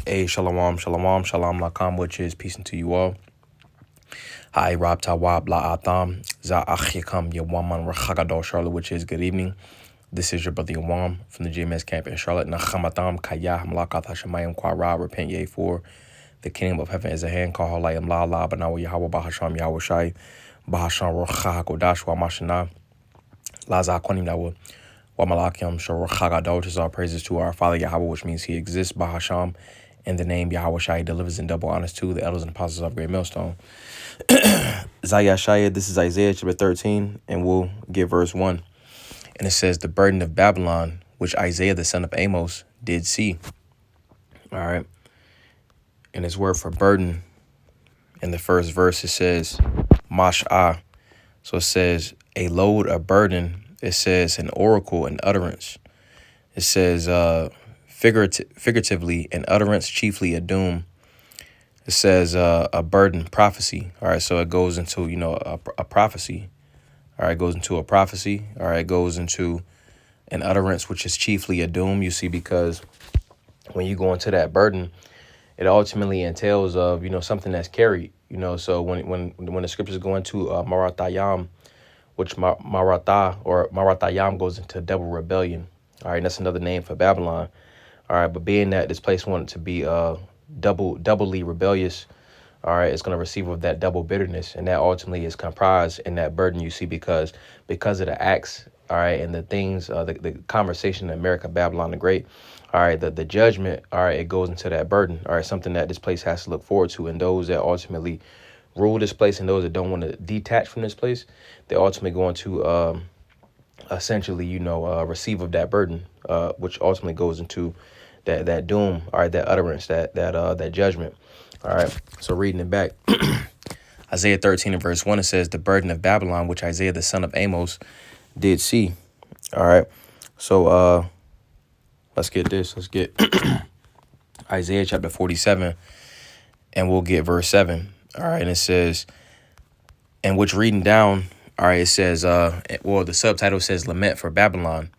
Hey, shalom, shalom, shalom lakam, which is peace unto you all. Hi, Rob Tawab La Atham, Za Achikam Yawaman Rachagadol Charlotte, which is good evening. This is your brother Yawam from the GMS camp in Charlotte. Nachamatam Kaya Hamlakat Hashemayim Kwara, repent ye for the kingdom of heaven is a hand, call Halayim La La, Banawa Yahweh Bahasham Yahweh Shai, Bahasham Rocha Hakodash Wamashana, Laza Kwanim Dawa. Wamalakim Shorochagadol, is all praises to our Father Yahweh, which means he exists, Bahasham, in the name Yahweh Shai delivers in double honors to the elders and apostles of Great Millstone. Zayashaya, this is Isaiah chapter 13, and we'll get verse 1. And it says, the burden of Babylon, which Isaiah the son of Amos did see. All right. And his word for burden in the first verse, it says, Mash'ah. So it says, a load, a burden. It says, an oracle, an utterance. It says, figuratively, an utterance, chiefly a doom. It says a burden, prophecy. All right, so it goes into, a prophecy. All right, it goes into a prophecy. All right, it goes into an utterance, which is chiefly a doom. You see, because when you go into that burden, it ultimately entails of, something that's carried. So when the scriptures go into Maratayam, which Maratayam goes into double rebellion. All right, and that's another name for Babylon. All right, but being that this place wanted to be doubly rebellious, all right, it's going to receive of that double bitterness, and that ultimately is comprised in that burden. You see, because of the acts, all right, and the things, the conversation in America, Babylon the Great, all right, the judgment, all right, it goes into that burden, all right, something that this place has to look forward to, and those that ultimately rule this place and those that don't want to detach from this place, they're ultimately going to essentially, receive of that burden, which ultimately goes into that doom, all right, that utterance, that judgment. All right, so reading it back, Isaiah 13 and verse 1, it says, the burden of Babylon, which Isaiah the son of Amos did see. All right, so let's get this. Let's get Isaiah chapter 47, and we'll get verse 7. All right, and it says, and which reading down, all right, it says, the subtitle says Lament for Babylon.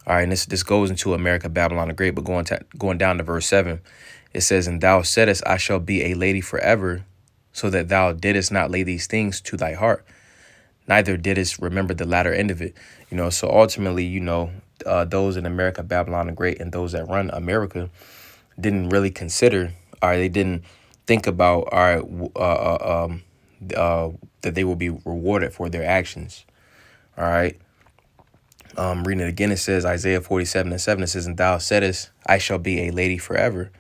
All right, and this goes into America, Babylon the Great, but going down to verse 7, it says, and thou saidest, I shall be a lady forever, so that thou didst not lay these things to thy heart, neither didst remember the latter end of it. So ultimately, those in America, Babylon the Great, and those that run America didn't really consider, all right, they didn't think about, all right, that they will be rewarded for their actions. All right. Reading it again, it says Isaiah 47 and 7, it says, and thou saidest, I shall be a lady forever,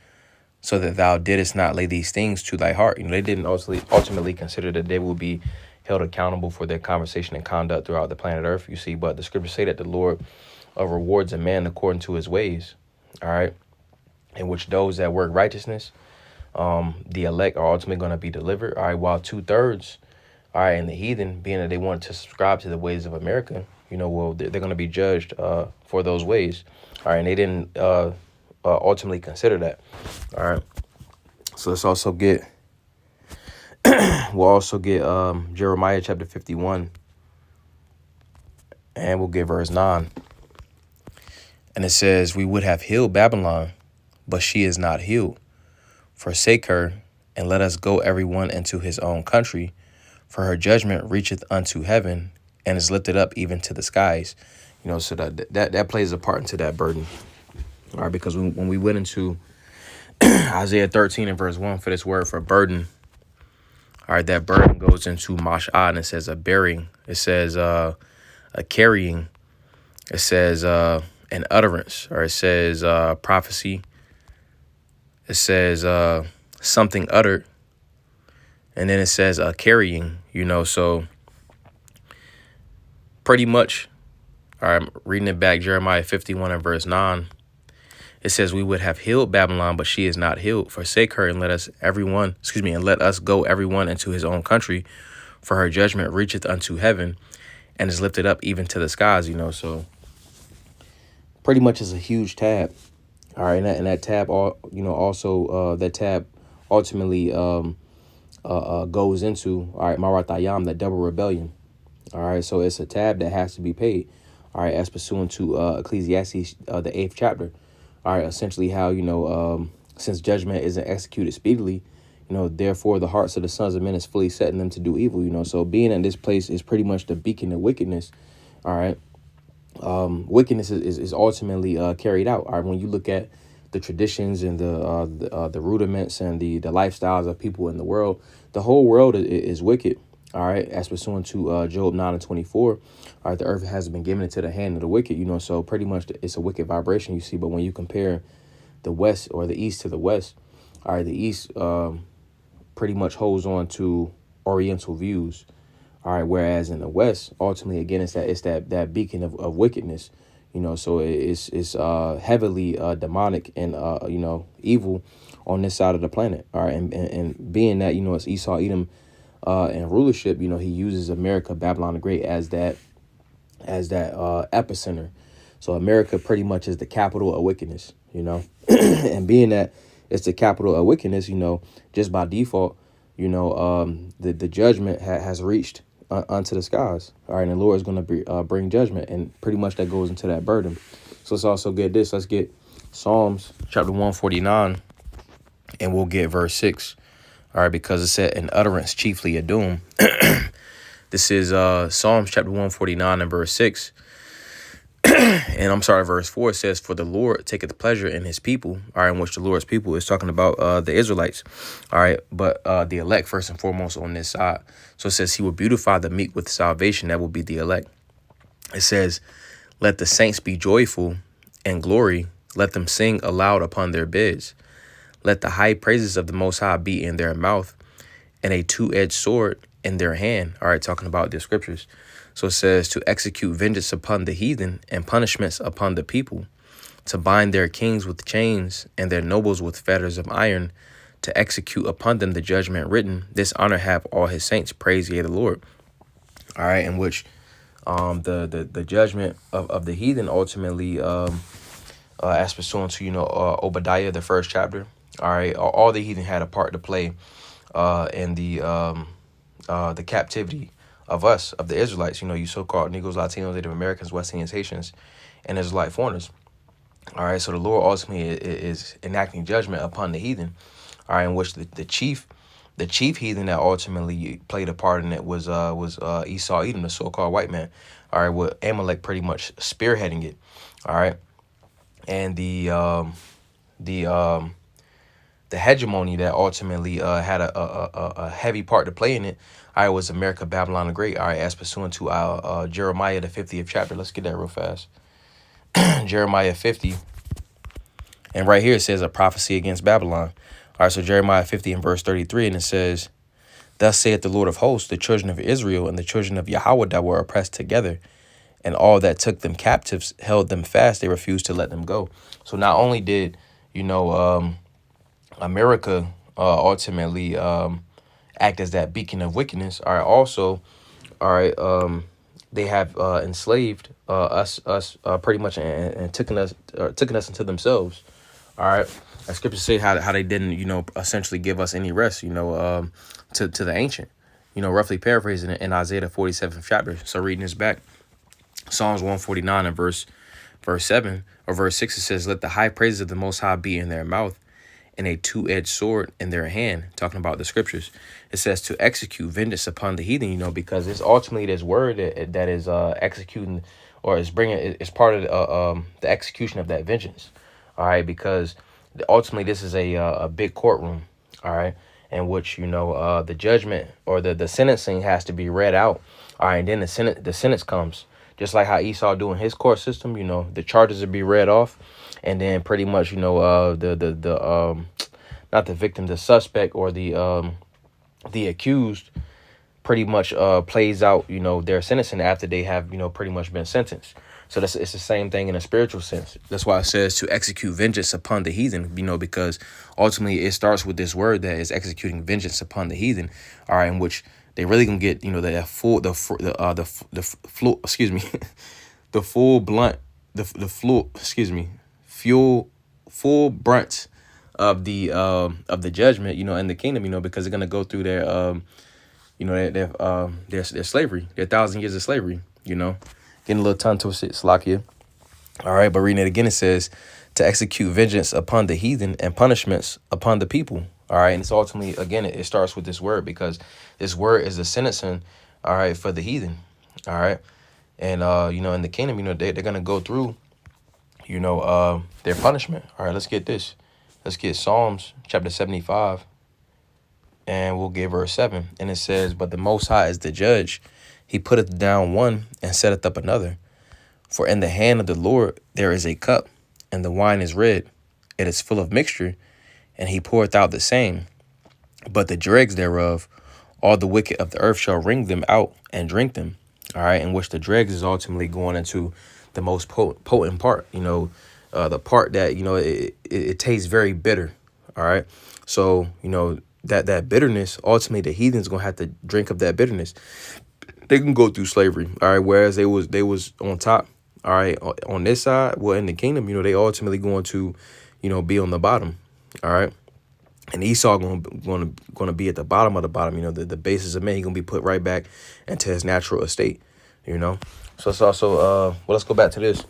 so that thou didst not lay these things to thy heart. They didn't ultimately consider that they will be held accountable for their conversation and conduct throughout the planet Earth, you see. But the scriptures say that the Lord rewards a man according to his ways. All right. In which those that work righteousness, the elect are ultimately going to be delivered. All right. While 2/3, all right, and the heathen, being that they want to subscribe to the ways of America, they're going to be judged for those ways. All right, and they didn't ultimately consider that. All right, so let's also get, Jeremiah chapter 51, and we'll get verse 9. And it says, we would have healed Babylon, but she is not healed. Forsake her, and let us go every one into his own country. For her judgment reacheth unto heaven, and is lifted up even to the skies. So that plays a part into that burden. All right, because when we went into Isaiah 13 and verse 1 for this word for burden, all right, that burden goes into Mash'ah, and it says a bearing. It says a carrying. It says an utterance, or it says prophecy. It says something uttered. And then it says carrying, so pretty much, all right, I'm reading it back, Jeremiah 51 and verse 9. It says, we would have healed Babylon, but she is not healed. Forsake her, and let us go everyone into his own country. For her judgment reacheth unto heaven, and is lifted up even to the skies, so pretty much is a huge tab. All right, and that tab, also that tab ultimately goes into, all right, Maratayam, that double rebellion. All right, so it's a tab that has to be paid. All right, as pursuant to Ecclesiastes, the 8th chapter. All right, essentially how, since judgment isn't executed speedily, therefore the hearts of the sons of men is fully setting them to do evil. So being in this place is pretty much the beacon of wickedness. All right. Wickedness is ultimately carried out. All right. When you look at the traditions and the rudiments and the lifestyles of people in the world, the whole world is wicked. All right, as pursuant to Job 9:24, all right, the earth has been given into the hand of the wicked, so pretty much it's a wicked vibration, you see. But when you compare the west or the east to the west, all right, the east pretty much holds on to oriental views, all right, whereas in the west, ultimately, again, it's that beacon of wickedness, so it's heavily demonic and evil on this side of the planet, all right, and being that it's Esau, Edom, and rulership, he uses America, Babylon the Great, as that epicenter. So America pretty much is the capital of wickedness, and being that it's the capital of wickedness, just by default, the judgment has reached unto the skies. All right, and the Lord is going to bring judgment, and pretty much that goes into that burden. So let's also get this. Let's get Psalms chapter 149, and we'll get verse 6. All right, because it said an utterance chiefly a doom. This is Psalms chapter 149 and verse 6. And I'm sorry, verse 4 says, for the Lord taketh pleasure in his people. All right, in which the Lord's people is talking about the Israelites. All right, but the elect first and foremost on this side. So it says he will beautify the meek with salvation. That will be the elect. It says, let the saints be joyful and glory. Let them sing aloud upon their beds. Let the high praises of the Most High be in their mouth and a two-edged sword in their hand. All right, talking about the scriptures. So it says to execute vengeance upon the heathen and punishments upon the people, to bind their kings with chains and their nobles with fetters of iron, to execute upon them the judgment written. This honor have all his saints. Praise ye the Lord. All right, in which the judgment of the heathen ultimately, as pursuant to Obadiah, the first chapter. All right, all the heathen had a part to play in the captivity of us, of the Israelites. You so-called Negroes, Latinos, Native Americans, West Indians, Haitians, and Israelite foreigners. All right, so the Lord ultimately is enacting judgment upon the heathen. All right, in which the chief heathen that ultimately played a part in it was Esau, Edom, the so-called white man. All right, with Amalek pretty much spearheading it. All right, and the hegemony that ultimately had a heavy part to play in it, all right, was America, Babylon the Great. All right, as pursuant to Jeremiah, the 50th chapter. Let's get that real fast. Jeremiah 50. And right here it says a prophecy against Babylon. All right, so Jeremiah 50 and verse 33, and it says, thus saith the Lord of hosts, the children of Israel and the children of Yahweh that were oppressed together, and all that took them captives held them fast. They refused to let them go. So not only did, America ultimately act as that beacon of wickedness, all right, also, all right, they have enslaved us pretty much and taken us into themselves. All right, as scriptures say how they didn't essentially give us any rest to the ancient, roughly paraphrasing it in Isaiah the 47th chapter. So reading this back, Psalms 149 and verse 7 or verse 6, it says, let the high praises of the Most High be in their mouth and a two-edged sword in their hand, talking about the scriptures. It says to execute vengeance upon the heathen, because it's ultimately this word that is executing, or is bringing, it's part of the execution of that vengeance. All right, because ultimately this is a big courtroom, all right, in which the judgment or the sentencing has to be read out. All right, and then the sentence comes, just like how Esau doing his court system. The charges will be read off. And then pretty much, not the victim, the suspect or the accused pretty much plays out, their sentencing after they have, pretty much been sentenced. So it's the same thing in a spiritual sense. That's why it says to execute vengeance upon the heathen, because ultimately it starts with this word that is executing vengeance upon the heathen. All right, in which they really can get, the full brunt of the judgment, in the kingdom, because they're gonna go through their their slavery, their 1,000 years of slavery, getting a little tongue twisted, Slakia. All right, but reading it again, it says to execute vengeance upon the heathen and punishments upon the people. All right. And it's ultimately, again, it starts with this word, because this word is the sentencing, all right, for the heathen. All right. And, in the kingdom, they're going to go through, their punishment. All right. Let's get this. Let's get Psalms chapter 75, and we'll give verse 7. And it says, "But the Most High is the judge. He putteth down one and setteth up another. For in the hand of the Lord there is a cup, and the wine is red. It is full of mixture, and he poureth out the same. But the dregs thereof, all the wicked of the earth shall wring them out and drink them." All right, in which the dregs is ultimately going into the most potent part, the part that, it tastes very bitter. All right. So, that bitterness, ultimately the heathen's going to have to drink of that bitterness. They can go through slavery. All right. Whereas they was on top. All right. On this side, well, in the kingdom, they ultimately going to, be on the bottom. All right. And Esau going to be at the bottom of the bottom. The basis of man, he's going to be put right back into his natural estate. So it's also, let's go back to this.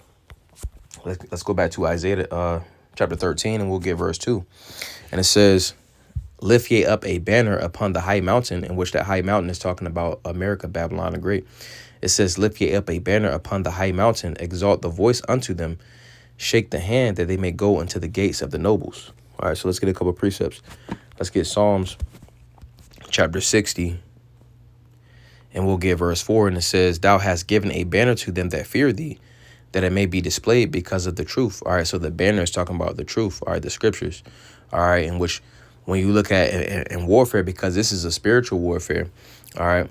Let's go back to Isaiah chapter 13, and we'll get verse 2. And it says, "Lift ye up a banner upon the high mountain," in which that high mountain is talking about America, Babylon the Great. It says, "Lift ye up a banner upon the high mountain, exalt the voice unto them, shake the hand that they may go into the gates of the nobles." All right, so let's get a couple of precepts. Let's get Psalms chapter 60, and we'll get verse 4. And it says, "Thou hast given a banner to them that fear thee, that it may be displayed because of the truth." All right, so the banner is talking about the truth, all right, the scriptures, all right, in which when you look at in warfare, because this is a spiritual warfare, all right,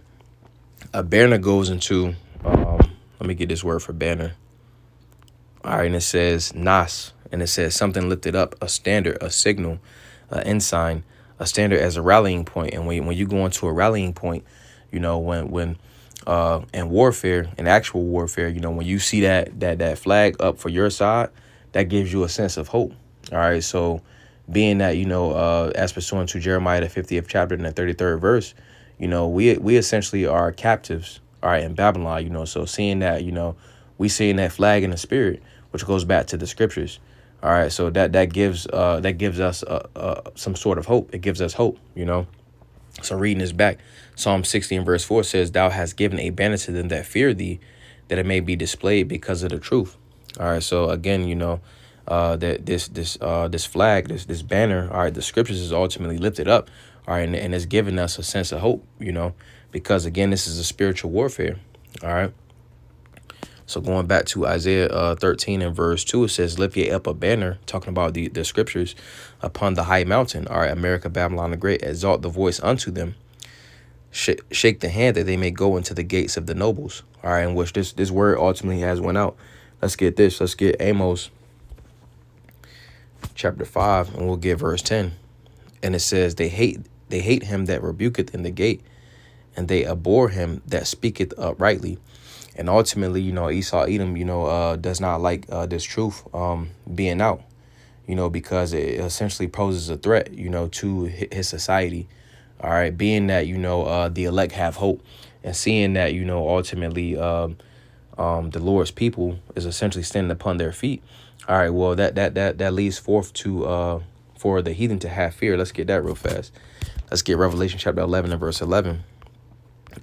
a banner goes into, let me get this word for banner. All right, and it says nas, and it says something lifted up, a standard, a signal, an ensign, a standard as a rallying point. And when you go into a rallying point, when in warfare, in actual warfare, when you see that flag up for your side, that gives you a sense of hope. All right, so being that, as pursuant to Jeremiah the 50th chapter and the 33rd verse, we essentially are captives, all right, in Babylon. So seeing that, we seeing that flag in the spirit, which goes back to the scriptures. All right, so that gives us some sort of hope. It gives us hope. So reading this back, Psalm 60 and verse 4 says, "Thou hast given a banner to them that fear thee, that it may be displayed because of the truth." All right, so again, that this flag, this banner, all right, the scriptures is ultimately lifted up, all right, and it's giving us a sense of hope, because again, this is a spiritual warfare. All right. So going back to Isaiah 13 and verse 2, it says, "Lift ye up a banner," talking about the scriptures, "upon the high mountain, all right, America, Babylon the Great, exalt the voice unto them, shake the hand that they may go into the gates of the nobles." All right, in which this word ultimately has went out. Let's get this. Let's get Amos chapter 5, and we'll get verse 10. And it says, they hate him that rebuketh in the gate, and they abhor him that speaketh uprightly." And ultimately, Esau, Edom, does not like this truth being out, because it essentially poses a threat, to his society. All right, being that, the elect have hope, and seeing that, ultimately the Lord's people is essentially standing upon their feet. All right, well, that leads forth to for the heathen to have fear. Let's get that real fast. Let's get Revelation chapter 11 and verse 11.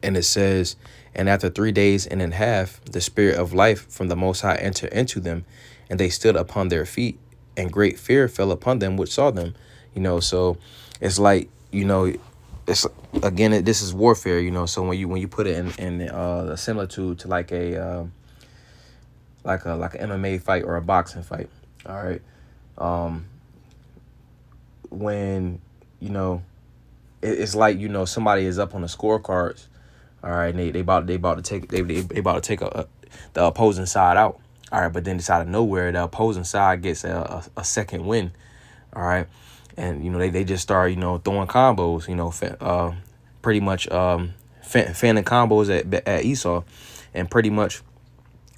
And it says, "And after 3 days and a half, the spirit of life from the Most High entered into them, and they stood upon their feet, and great fear fell upon them which saw them." So it's like, it's again, this is warfare. So when you put it in similar to like a like an MMA fight or a boxing fight. All right, when it's like somebody is up on the scorecards. All right, and they about to take the opposing side out. All right, but then it's out of nowhere, the opposing side gets a second win. All right, and they just start throwing combos. Pretty much fanning combos at Esau, and pretty much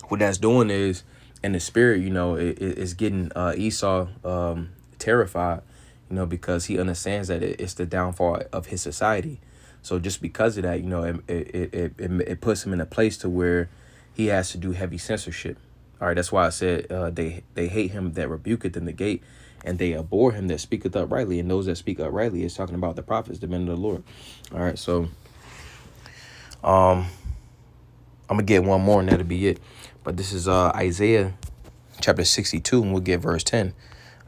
what that's doing is, in the spirit, it's getting Esau terrified. Because he understands that it's the downfall of his society. So just because of that, it puts him in a place to where he has to do heavy censorship. All right, that's why I said they hate him that rebuketh in the gate, and they abhor him that speaketh uprightly. And those that speak uprightly is talking about the prophets, the men of the Lord. All right, so I'm gonna get one more, and that'll be it. But this is Isaiah chapter 62, and we'll get verse 10.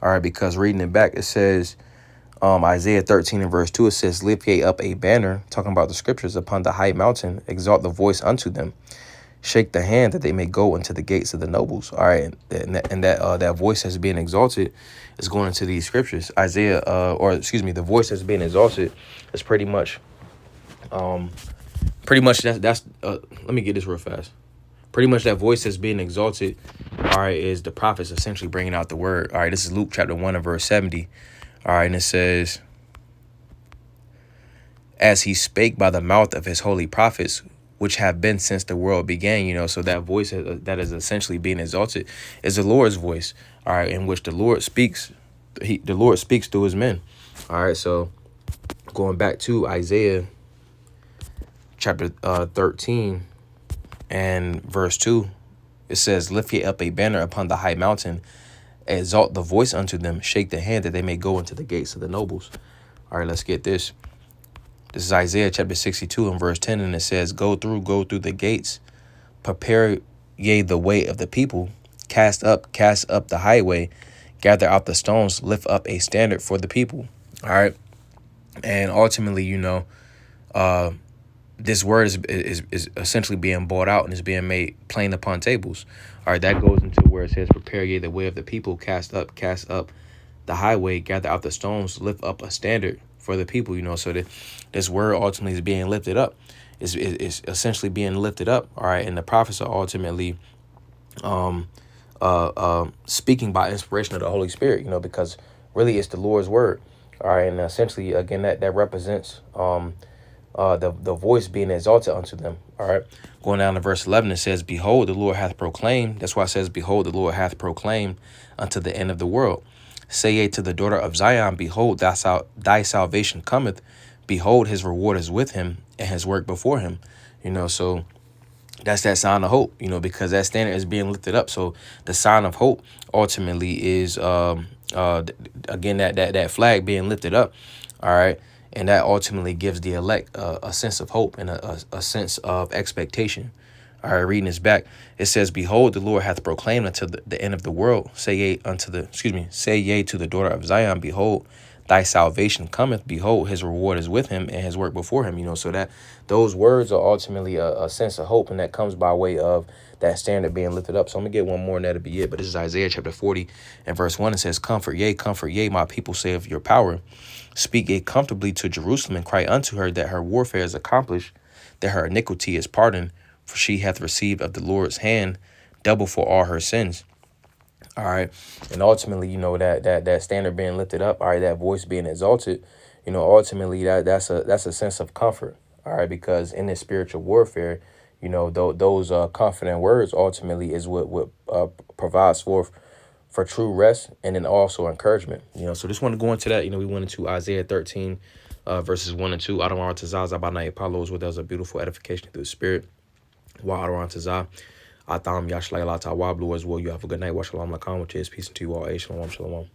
All right, because reading it back, it says Isaiah 13 and verse 2, it says, lift ye up a banner, talking about the scriptures, upon the high mountain, exalt the voice unto them, shake the hand that they may go into the gates of the nobles. All right, that voice that's being exalted is going into these scriptures. Isaiah, the voice that's being exalted is pretty much that's let me get this real fast. Pretty much that voice that's being exalted, all right, is the prophets essentially bringing out the word. All right, this is Luke chapter 1 and verse 70. All right, and it says, as he spake by the mouth of his holy prophets, which have been since the world began. So that voice that is essentially being exalted is the Lord's voice, all right, in which the Lord speaks. The Lord speaks through his men. All right, so going back to Isaiah chapter 13 and verse 2, it says, lift ye up a banner upon the high mountain, exalt the voice unto them, shake the hand that they may go into the gates of the nobles. All right, let's get this. This is Isaiah chapter 62 and verse 10, and it says, go through the gates, prepare ye the way of the people, cast up the highway, gather out the stones, lift up a standard for the people. All right, and ultimately, this word is essentially being brought out and is being made plain upon tables. All right, that goes into where it says, prepare ye the way of the people, cast up the highway, gather out the stones, lift up a standard for the people. So that this word ultimately is being lifted up, is essentially being lifted up. All right, and the prophets are ultimately speaking by inspiration of the Holy Spirit. Because really it's the Lord's word. All right, and essentially again that represents the voice being exalted unto them. All right, going down to verse 11, it says, behold, the Lord hath proclaimed. That's why it says, behold, the Lord hath proclaimed unto the end of the world. Say ye to the daughter of Zion, behold, thy salvation cometh. Behold, his reward is with him, and his work before him. So that's that sign of hope, because that standard is being lifted up. So the sign of hope ultimately is, again, that flag being lifted up. All right. And that ultimately gives the elect a sense of hope and a sense of expectation. All right, reading this back, it says, behold, the Lord hath proclaimed unto the end of the world. Say ye to the daughter of Zion, behold, thy salvation cometh. Behold, his reward is with him, and his work before him. So that those words are ultimately a sense of hope, and that comes by way of that standard being lifted up. So I'm gonna get one more, and that'll be it. But this is Isaiah chapter 40 and verse 1. It says, comfort, yea, my people say of your power. Speak ye comfortably to Jerusalem, and cry unto her that her warfare is accomplished, that her iniquity is pardoned, for she hath received of the Lord's hand double for all her sins. All right. And ultimately, that standard being lifted up, all right, that voice being exalted, ultimately that's a sense of comfort. All right, because in this spiritual warfare, those confident words ultimately is what provides for true rest, and then also encouragement. So just want to go into that. We went into Isaiah 13 verses 1 and 2. Adawan Tazah Zabanai Apollos, where there's a beautiful edification through the spirit. Wa Adawan Tazah Atam Yashlai Lata Wablu as well. You have a good night. Wa Shalom Lakam, which is peace to you all. Shalom, shalom.